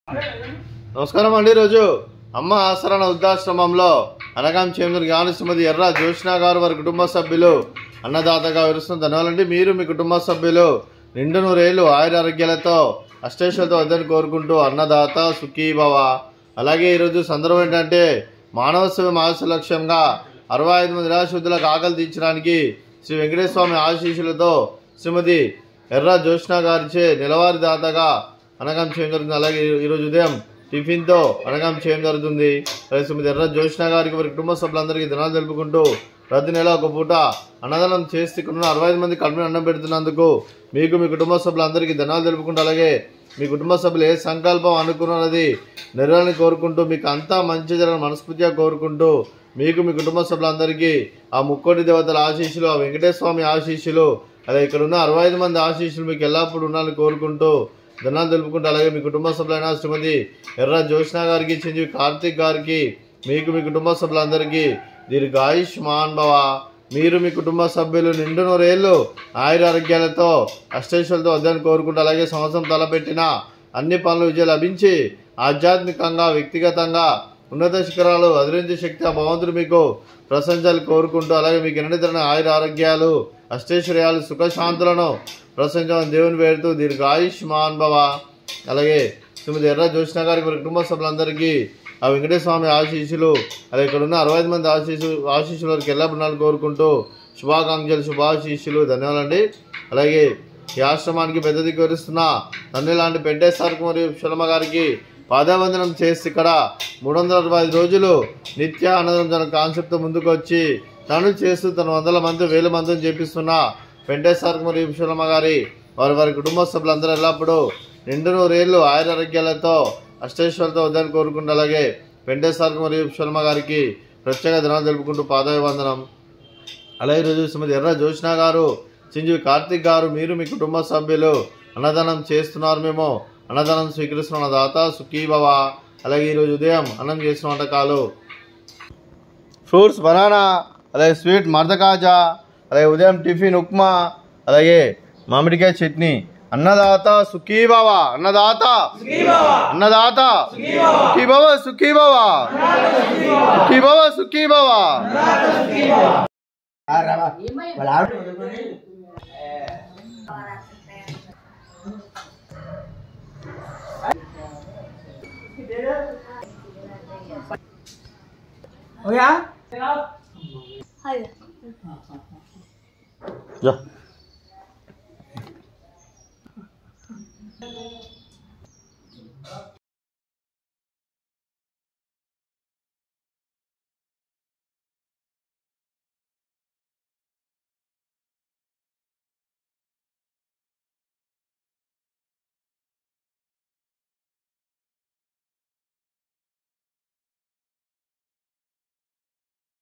నమస్కారం అండి. ఈరోజు అమ్మ ఆసరణ వృద్ధాశ్రమంలో అనగాం చేమూరు జ్ఞాని శ్రీమతి ఎర్ర జోష్నా గారు వారి కుటుంబ సభ్యులు అన్నదాతగా వివరిస్తున్న ధన్యవాదాలండి. మీరు మీ కుటుంబ సభ్యులు నిండు నూరేళ్లు ఆయురారోగ్యాలతో అష్టైశ్వర్యాలతో వద్దని కోరుకుంటూ అన్నదాత సుఖీభవ. అలాగే ఈరోజు సందర్భం ఏంటంటే మానవ సేవ ఆశ లక్ష్యంగా 65 మంది నిరాశుద్ధులకు ఆకలి తీర్చడానికి శ్రీ వెంకటేశ్వర స్వామి ఆశీస్సులతో శ్రీమతి ఎర్ర జోష్నా గారిచే నెలవారీ దాతగా అనగాం చేయడం జరుగుతుంది. అలాగే ఈరోజు ఉదయం టిఫిన్తో అనగాం చేయడం జరుగుతుంది. శ్రీమతి ఎర్ర జోష్నా గారికి వారి కుటుంబ సభ్యులందరికీ ధనాలు తెలుపుకుంటూ ప్రతి నెల ఒక పూట అన్నదానం చేసి ఇక్కడ 65 మంది కడుపుని అన్నం పెడుతున్నందుకు మీకు మీ కుటుంబ సభ్యులందరికీ ధనాలు తెలుపుకుంటూ అలాగే మీ కుటుంబ సభ్యులు ఏ సంకల్పం అనుకున్నది నెరవేరాలని కోరుకుంటూ మీకు అంతా మంచి జరగని మనస్ఫూర్తిగా కోరుకుంటూ మీకు మీ కుటుంబ సభ్యులందరికీ ఆ ముక్కోటి దేవతల ఆశీస్సులు, ఆ వెంకటేశ్వర స్వామి ఆశీస్సులు, అలాగే ఇక్కడ ఉన్న 65 మంది ఆశీస్సులు మీకు ఎల్లప్పుడూ ఉండాలని కోరుకుంటూ ధనాలు తెలుపుకుంటూ అలాగే మీ కుటుంబ సభ్యులైన శ్రీమతి ఎర్ర జోష్నా గారికి, చిరంజీవి కార్తిక్ గారికి, మీకు మీ కుటుంబ సభ్యులందరికీ దీర్ఘాయుష్మాన్ భవ. మీరు మీ కుటుంబ సభ్యులు నిండు నూరేళ్లు ఆయురారోగ్యాలతో అష్టైశ్వర్యాలతో వద్దని కోరుకుంటూ అలాగే సంవత్సరం తలపెట్టిన అన్ని పనులు విజయం లభించి ఆధ్యాత్మికంగా వ్యక్తిగతంగా ఉన్నత శిఖరాలు అధిరించే శక్తి ఆ భగవంతుడు మీకు ప్రశంసలు కోరుకుంటూ అలాగే మీకు ఎన్నడతరమైన ఆయుర ఆరోగ్యాలు అష్టైశ్వర్యాలు సుఖశాంతులను ప్రశంసలను దేవుని వేడుతూ దీర్ఘాయుష్మాన్ భవ. అలాగే శ్రీమతి ఎర్ర జోష్నా గారికి వారి కుటుంబ సభ్యులందరికీ ఆ వెంకటేశ్వర స్వామి ఆశీస్సులు, అలాగే ఇక్కడ ఉన్న 65 మంది ఆశీస్సులు వారికి ఎల్లప్పుడూ కోరుకుంటూ శుభాకాంక్షలు, శుభాశీస్సులు, ధన్యవాదాలండి. అలాగే ఈ ఆశ్రమానికి పెద్ద దిక్కు వివరిస్తున్న తండ్రి లాంటి పెంటేశ్వర మరియు శర్మ గారికి పాదావందనం చేసి ఇక్కడ 365 రోజులు నిత్య అన్నదానం తన కాన్సెప్ట్ ముందుకు వచ్చి తను చేస్తూ తన 100 మంది 1000 మందిని చేపిస్తున్న పెంటేశ్వర మరియు శర్మ గారి వారి కుటుంబ సభ్యులందరూ ఎల్లప్పుడూ నిండు నూరేళ్లు ఆయురారోగ్యాలతో అష్టైశ్వర్యాలతో వద్దని కోరుకుంటూ అలాగే వెంకటేశ్వర మరియు శర్మ గారికి ప్రత్యేక ధనాలు తెలుపుకుంటూ పాదాభివందనం. అలాగే ఈరోజు శ్రీమతి ఎర్ర జోష్నా గారు, చిరంజీవి కార్తిక్ గారు, మీరు మీ కుటుంబ సభ్యులు అన్నదానం చేస్తున్నారు. మేము అన్నదానం స్వీకరిస్తున్న దాత సుఖీభవ. అలాగే ఈరోజు ఉదయం అన్నం చేసిన వంటకాలు ఫ్రూట్స్ బనానా, అలాగే స్వీట్ మర్దకాజా, అలాగే ఉదయం టిఫిన్ ఉప్మా, అలాగే మామిడికాయ చట్నీ. అన్నదాత సుఖీభవ, అన్నదాత అన్నదాత సుఖీభవ, సుఖీభవ సుఖీభవ, సుఖీభవ.